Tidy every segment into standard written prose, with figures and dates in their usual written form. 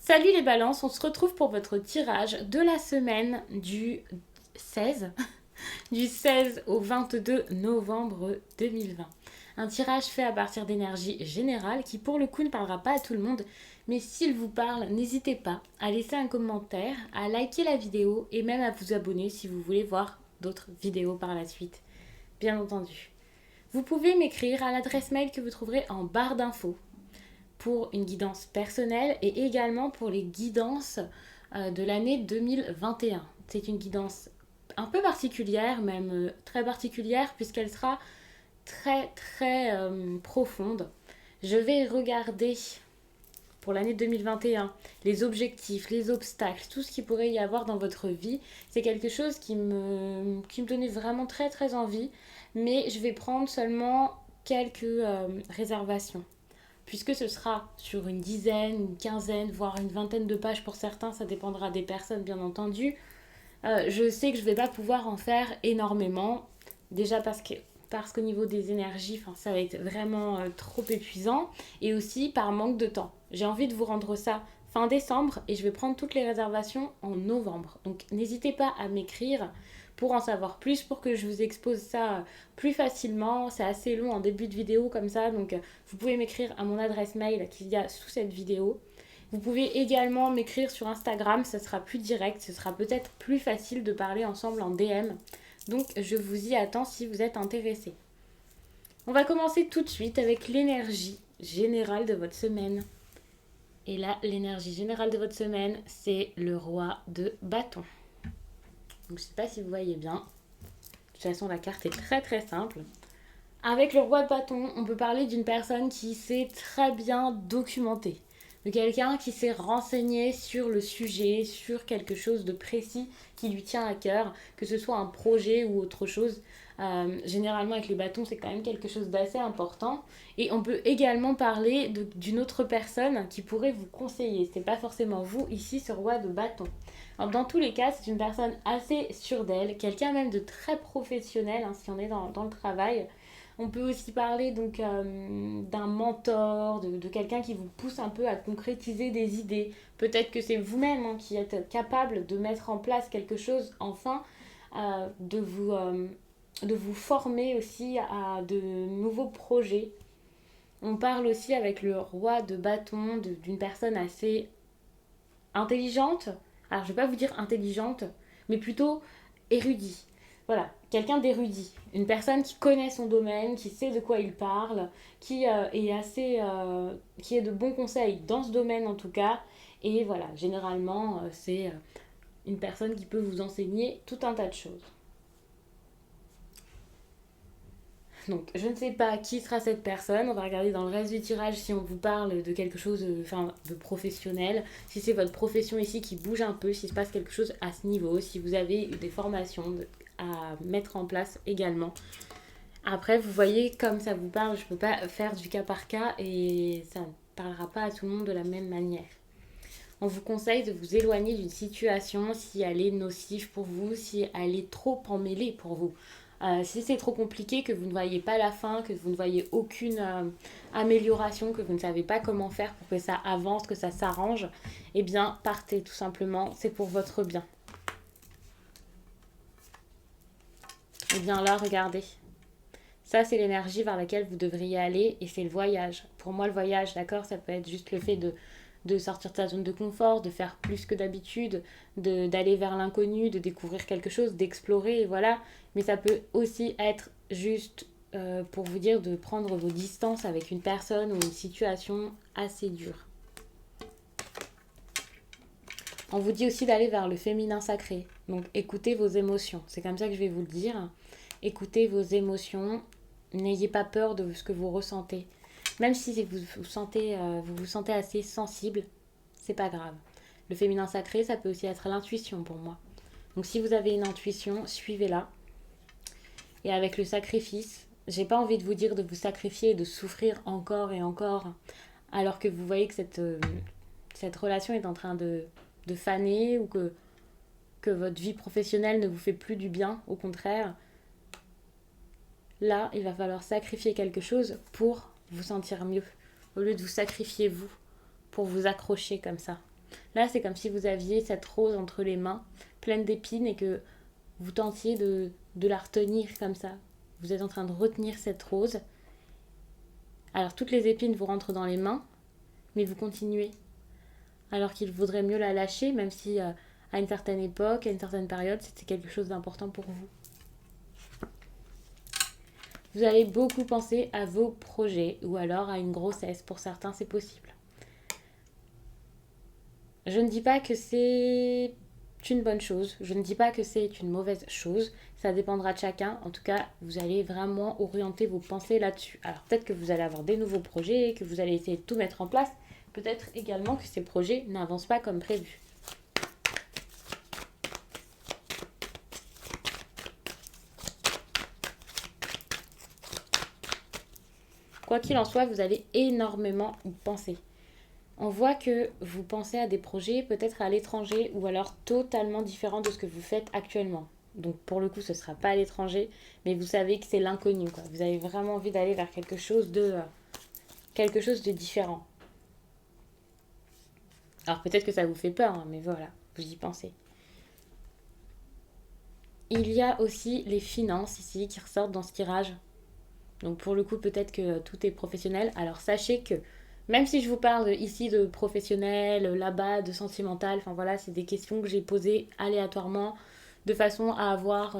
Salut les balances, on se retrouve pour votre tirage de la semaine du 16, du 16 au 22 novembre 2020. Un tirage fait à partir d'énergie générale qui pour le coup ne parlera pas à tout le monde, mais s'il vous parle, n'hésitez pas à laisser un commentaire, à liker la vidéo et même à vous abonner si vous voulez voir d'autres vidéos par la suite, bien entendu. Vous pouvez m'écrire à l'adresse mail que vous trouverez en barre d'infos pour une guidance personnelle et également pour les guidances de l'année 2021. C'est une guidance un peu particulière, même très particulière, puisqu'elle sera très profonde. Je vais regarder pour l'année 2021 les objectifs, les obstacles, tout ce qu'il pourrait y avoir dans votre vie. C'est quelque chose qui me donnait vraiment très envie, mais je vais prendre seulement quelques réservations puisque ce sera sur une dizaine, une quinzaine, voire une vingtaine de pages pour certains, ça dépendra des personnes bien entendu. Je sais que je ne vais pas pouvoir en faire énormément, déjà parce qu'au niveau des énergies, ça va être vraiment trop épuisant, et aussi par manque de temps. J'ai envie de vous rendre ça fin décembre, et je vais prendre toutes les réservations en novembre. Donc n'hésitez pas à m'écrire pour en savoir plus, pour que je vous expose ça plus facilement. C'est assez long en début de vidéo comme ça, donc vous pouvez m'écrire à mon adresse mail qu'il y a sous cette vidéo. Vous pouvez également m'écrire sur Instagram, ça sera plus direct, ce sera peut-être plus facile de parler ensemble en DM. Donc je vous y attends si vous êtes intéressés. On va commencer tout de suite avec l'énergie générale de votre semaine. Et là, l'énergie générale de votre semaine, c'est le roi de bâton. Donc je ne sais pas si vous voyez bien. De toute façon, la carte est très simple. Avec le roi de bâton, on peut parler d'une personne qui s'est très bien documentée, de quelqu'un qui s'est renseigné sur le sujet, sur quelque chose de précis qui lui tient à cœur, que ce soit un projet ou autre chose. Généralement avec les bâtons, c'est quand même quelque chose d'assez important. Et on peut également parler d'une autre personne qui pourrait vous conseiller. Ce n'est pas forcément vous ici, ce roi de bâton. Alors, dans tous les cas, c'est une personne assez sûre d'elle, quelqu'un même de très professionnel, hein, si on est dans le travail. On peut aussi parler donc d'un mentor, de quelqu'un qui vous pousse un peu à concrétiser des idées. Peut-être que c'est vous-même qui êtes capable de mettre en place quelque chose, enfin, de vous former aussi à de nouveaux projets. On parle aussi avec le roi de bâton d'une personne assez intelligente. Alors je ne vais pas vous dire intelligente, mais plutôt érudit. Voilà, quelqu'un d'érudit, une personne qui connaît son domaine, qui sait de quoi il parle, qui est de bons conseils dans ce domaine en tout cas. Et voilà, généralement, c'est une personne qui peut vous enseigner tout un tas de choses. Donc, je ne sais pas qui sera cette personne. On va regarder dans le reste du tirage si on vous parle de quelque chose de professionnel. Si c'est votre profession ici qui bouge un peu, s'il se passe quelque chose à ce niveau, si vous avez des formations à mettre en place également. Après, vous voyez, comme ça vous parle, je ne peux pas faire du cas par cas et ça ne parlera pas à tout le monde de la même manière. On vous conseille de vous éloigner d'une situation si elle est nocive pour vous, si elle est trop emmêlée pour vous. Si c'est trop compliqué, que vous ne voyez pas la fin, que vous ne voyez aucune amélioration, que vous ne savez pas comment faire pour que ça avance, que ça s'arrange, eh bien partez tout simplement, c'est pour votre bien. Eh bien là, regardez. Ça, c'est l'énergie vers laquelle vous devriez aller et c'est le voyage. Pour moi, le voyage, d'accord, ça peut être juste le fait de sortir de sa zone de confort, de faire plus que d'habitude, d'aller vers l'inconnu, de découvrir quelque chose, d'explorer, et voilà. Mais ça peut aussi être juste pour vous dire de prendre vos distances avec une personne ou une situation assez dure. On vous dit aussi d'aller vers le féminin sacré. Donc écoutez vos émotions. C'est comme ça que je vais vous le dire. Écoutez vos émotions. N'ayez pas peur de ce que vous ressentez. Même si vous vous sentez assez sensible, c'est pas grave. Le féminin sacré, ça peut aussi être l'intuition pour moi. Donc si vous avez une intuition, suivez-la. Et avec le sacrifice, j'ai pas envie de vous dire de vous sacrifier et de souffrir encore et encore, alors que vous voyez que cette relation est en train de faner ou que votre vie professionnelle ne vous fait plus du bien, au contraire. Là, il va falloir sacrifier quelque chose pour vous sentir mieux, au lieu de vous sacrifier vous, pour vous accrocher comme ça. Là, c'est comme si vous aviez cette rose entre les mains, pleine d'épines, et que vous tentiez de la retenir comme ça. Vous êtes en train de retenir cette rose. Alors, toutes les épines vous rentrent dans les mains, mais vous continuez. Alors qu'il vaudrait mieux la lâcher, même si à une certaine époque, à une certaine période, c'était quelque chose d'important pour vous. Vous allez beaucoup penser à vos projets ou alors à une grossesse. Pour certains, c'est possible. Je ne dis pas que c'est une bonne chose. Je ne dis pas que c'est une mauvaise chose. Ça dépendra de chacun. En tout cas, vous allez vraiment orienter vos pensées là-dessus. Alors peut-être que vous allez avoir des nouveaux projets, que vous allez essayer de tout mettre en place. Peut-être également que ces projets n'avancent pas comme prévu. Quoi qu'il en soit, vous allez énormément y penser. On voit que vous pensez à des projets peut-être à l'étranger ou alors totalement différents de ce que vous faites actuellement. Donc pour le coup, ce ne sera pas à l'étranger, mais vous savez que c'est l'inconnu, quoi. Vous avez vraiment envie d'aller vers quelque chose de différent. Alors peut-être que ça vous fait peur, hein, mais voilà, vous y pensez. Il y a aussi les finances ici qui ressortent dans ce tirage. Donc pour le coup, peut-être que tout est professionnel. Alors sachez que même si je vous parle ici de professionnel, là-bas de sentimental, enfin voilà, c'est des questions que j'ai posées aléatoirement de façon à avoir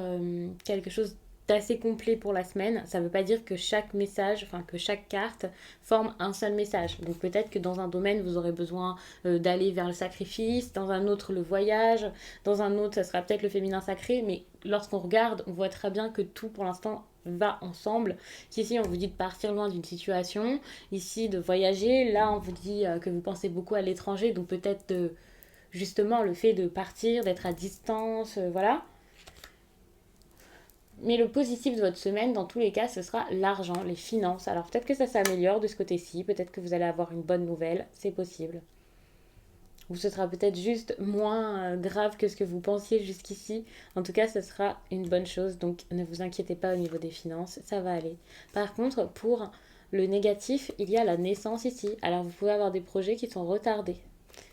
quelque chose d'assez complet pour la semaine. Ça ne veut pas dire que chaque message, enfin que chaque carte forme un seul message. Donc peut-être que dans un domaine, vous aurez besoin d'aller vers le sacrifice, dans un autre le voyage, dans un autre, ça sera peut-être le féminin sacré, mais lorsqu'on regarde, on voit très bien que tout pour l'instant va ensemble. Ici, on vous dit de partir loin d'une situation, ici de voyager, là on vous dit que vous pensez beaucoup à l'étranger, donc peut-être justement le fait de partir, d'être à distance, voilà. Mais le positif de votre semaine, dans tous les cas, ce sera l'argent, les finances. Alors peut-être que ça s'améliore de ce côté-ci, peut-être que vous allez avoir une bonne nouvelle, c'est possible. Ou ce sera peut-être juste moins grave que ce que vous pensiez jusqu'ici. En tout cas, ce sera une bonne chose, donc ne vous inquiétez pas au niveau des finances, ça va aller. Par contre, pour le négatif, il y a la naissance ici. Alors vous pouvez avoir des projets qui sont retardés.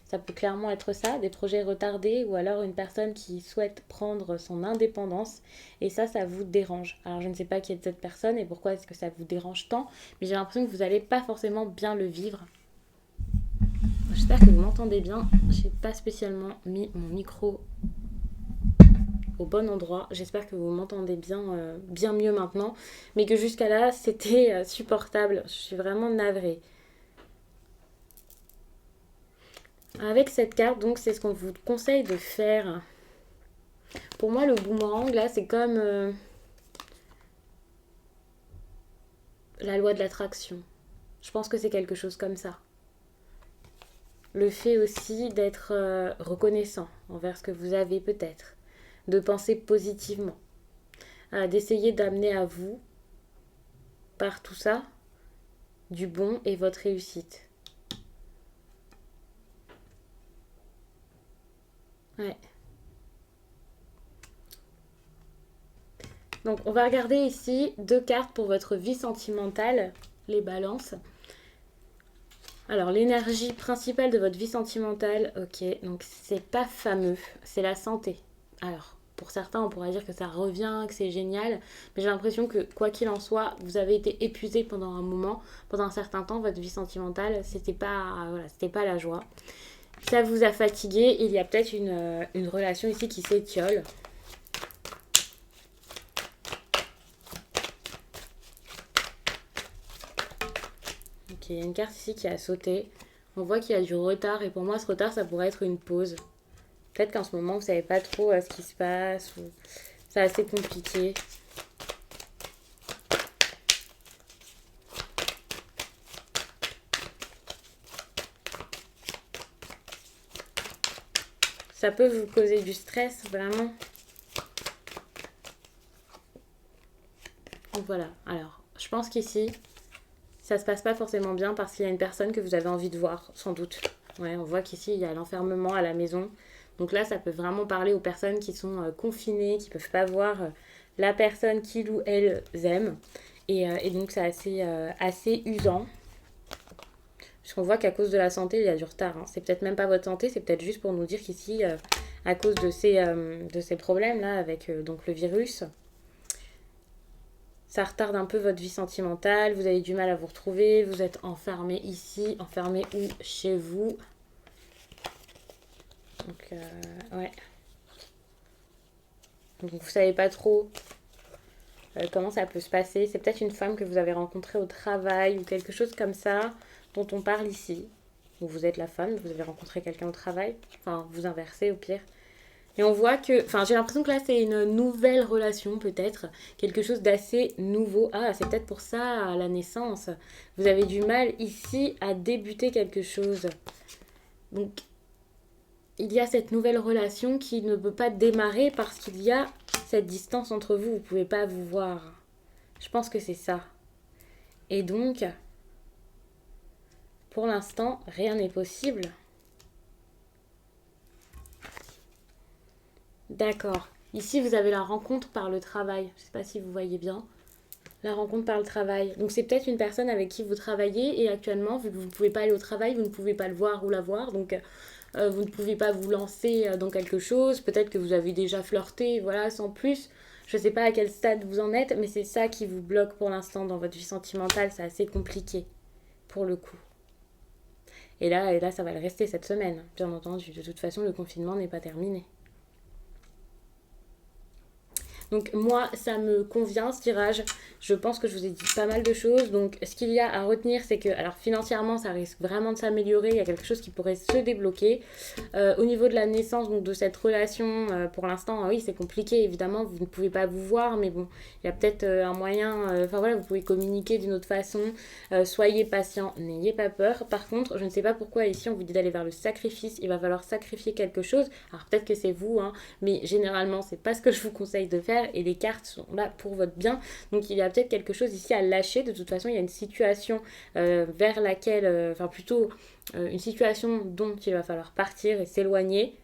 Ça peut clairement être ça, des projets retardés ou alors une personne qui souhaite prendre son indépendance et ça vous dérange. Alors je ne sais pas qui est cette personne et pourquoi est-ce que ça vous dérange tant, mais j'ai l'impression que vous n'allez pas forcément bien le vivre. J'espère que vous m'entendez bien. J'ai pas spécialement mis mon micro au bon endroit. J'espère que vous m'entendez bien mieux maintenant, mais que jusqu'à là c'était supportable. Je suis vraiment navrée. Avec cette carte, donc, c'est ce qu'on vous conseille de faire. Pour moi, le boomerang, là, c'est comme la loi de l'attraction. Je pense que c'est quelque chose comme ça. Le fait aussi d'être reconnaissant envers ce que vous avez peut-être. De penser positivement. D'essayer d'amener à vous, par tout ça, du bon et votre réussite. Ouais. Donc on va regarder ici 2 cartes pour votre vie sentimentale, les balances. Alors l'énergie principale de votre vie sentimentale, ok, donc c'est pas fameux, c'est la santé. Alors pour certains on pourrait dire que ça revient, que c'est génial, mais j'ai l'impression que quoi qu'il en soit, vous avez été épuisé pendant un moment, pendant un certain temps, votre vie sentimentale, c'était pas la joie. Ça vous a fatigué, il y a peut-être une relation ici qui s'étiole. Ok, il y a une carte ici qui a sauté. On voit qu'il y a du retard et pour moi ce retard ça pourrait être une pause. Peut-être qu'en ce moment vous ne savez pas trop ce qui se passe ou c'est assez compliqué. Ça peut vous causer du stress vraiment. Donc voilà, alors je pense qu'ici ça se passe pas forcément bien parce qu'il y a une personne que vous avez envie de voir, sans doute. Ouais, on voit qu'ici il y a l'enfermement à la maison. Donc là, ça peut vraiment parler aux personnes qui sont confinées, qui ne peuvent pas voir la personne qu'ils ou elles aiment. Et donc c'est assez usant. Parce qu'on voit qu'à cause de la santé, il y a du retard. Hein. C'est peut-être même pas votre santé, c'est peut-être juste pour nous dire qu'ici, à cause de ces problèmes-là avec donc le virus, ça retarde un peu votre vie sentimentale, vous avez du mal à vous retrouver, vous êtes enfermé ici, enfermé où? Chez vous. Donc, ouais. Donc, vous savez pas trop comment ça peut se passer. C'est peut-être une femme que vous avez rencontrée au travail ou quelque chose comme ça dont on parle ici. Ou vous êtes la femme, vous avez rencontré quelqu'un au travail. Enfin, vous inversez au pire. Et on voit que, enfin, j'ai l'impression que là, c'est une nouvelle relation, peut-être. Quelque chose d'assez nouveau. Ah, c'est peut-être pour ça, à la naissance. Vous avez du mal ici à débuter quelque chose. Donc, il y a cette nouvelle relation qui ne peut pas démarrer parce qu'il y a cette distance entre vous. Vous ne pouvez pas vous voir. Je pense que c'est ça. Et donc, pour l'instant, rien n'est possible. D'accord. Ici, vous avez la rencontre par le travail. Je ne sais pas si vous voyez bien. La rencontre par le travail. Donc, c'est peut-être une personne avec qui vous travaillez et actuellement, vu que vous ne pouvez pas aller au travail, vous ne pouvez pas le voir ou la voir. Donc, vous ne pouvez pas vous lancer dans quelque chose. Peut-être que vous avez déjà flirté, voilà, sans plus. Je ne sais pas à quel stade vous en êtes, mais c'est ça qui vous bloque pour l'instant dans votre vie sentimentale. C'est assez compliqué, pour le coup. Et là, ça va le rester cette semaine, bien entendu. De toute façon, le confinement n'est pas terminé. Donc moi, ça me convient ce tirage. Je pense que je vous ai dit pas mal de choses. Donc ce qu'il y a à retenir, c'est que, alors financièrement, ça risque vraiment de s'améliorer. Il y a quelque chose qui pourrait se débloquer. Au niveau de la naissance, donc de cette relation, pour l'instant, oui, c'est compliqué. Évidemment, vous ne pouvez pas vous voir, mais bon, il y a peut-être un moyen. Enfin voilà, vous pouvez communiquer d'une autre façon. Soyez patient, n'ayez pas peur. Par contre, je ne sais pas pourquoi ici on vous dit d'aller vers le sacrifice. Il va falloir sacrifier quelque chose. Alors peut-être que c'est vous, hein, mais généralement, c'est pas ce que je vous conseille de faire. Et les cartes sont là pour votre bien. Donc il y a peut-être quelque chose ici à lâcher. De toute façon, il y a une situation vers laquelle, enfin plutôt une situation dont il va falloir partir et s'éloigner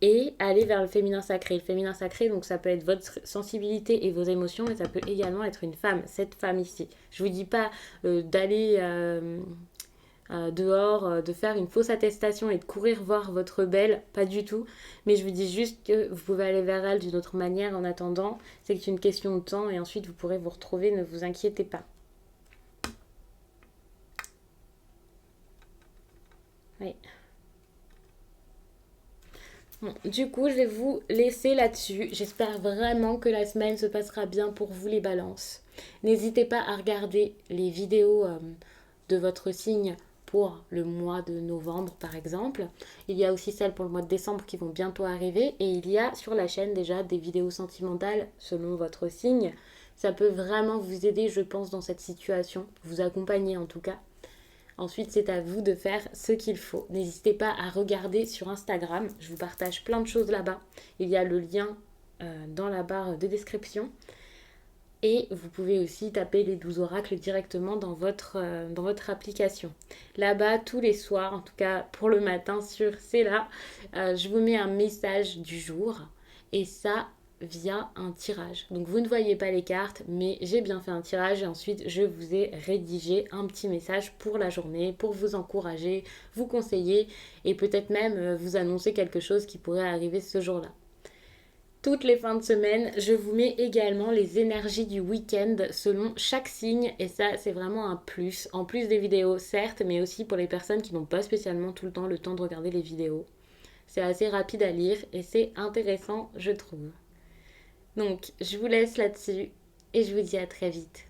et aller vers le féminin sacré. Le féminin sacré, donc ça peut être votre sensibilité et vos émotions, mais ça peut également être une femme, cette femme ici. Je vous dis pas d'aller dehors, de faire une fausse attestation et de courir voir votre belle, pas du tout. Mais je vous dis juste que vous pouvez aller vers elle d'une autre manière en attendant. C'est que c'est une question de temps et ensuite vous pourrez vous retrouver, ne vous inquiétez pas. Oui. Bon, du coup, je vais vous laisser là-dessus. J'espère vraiment que la semaine se passera bien pour vous les balances. N'hésitez pas à regarder les vidéos de votre signe pour le mois de novembre par exemple. Il y a aussi celles pour le mois de décembre qui vont bientôt arriver et il y a sur la chaîne déjà des vidéos sentimentales selon votre signe. Ça peut vraiment vous aider je pense dans cette situation, vous accompagner en tout cas. Ensuite, c'est à vous de faire ce qu'il faut. N'hésitez pas à regarder sur Instagram. Je vous partage plein de choses là-bas. Il y a le lien dans la barre de description. Et vous pouvez aussi taper les 12 oracles directement dans votre application. Là-bas, tous les soirs, en tout cas pour le matin sur C'est là, je vous mets un message du jour. Et ça, via un tirage. Donc vous ne voyez pas les cartes, mais j'ai bien fait un tirage et ensuite je vous ai rédigé un petit message pour la journée, pour vous encourager, vous conseiller et peut-être même vous annoncer quelque chose qui pourrait arriver ce jour-là. Toutes les fins de semaine, je vous mets également les énergies du week-end selon chaque signe et ça c'est vraiment un plus. En plus des vidéos certes, mais aussi pour les personnes qui n'ont pas spécialement tout le temps de regarder les vidéos. C'est assez rapide à lire et c'est intéressant je trouve. Donc, je vous laisse là-dessus et je vous dis à très vite.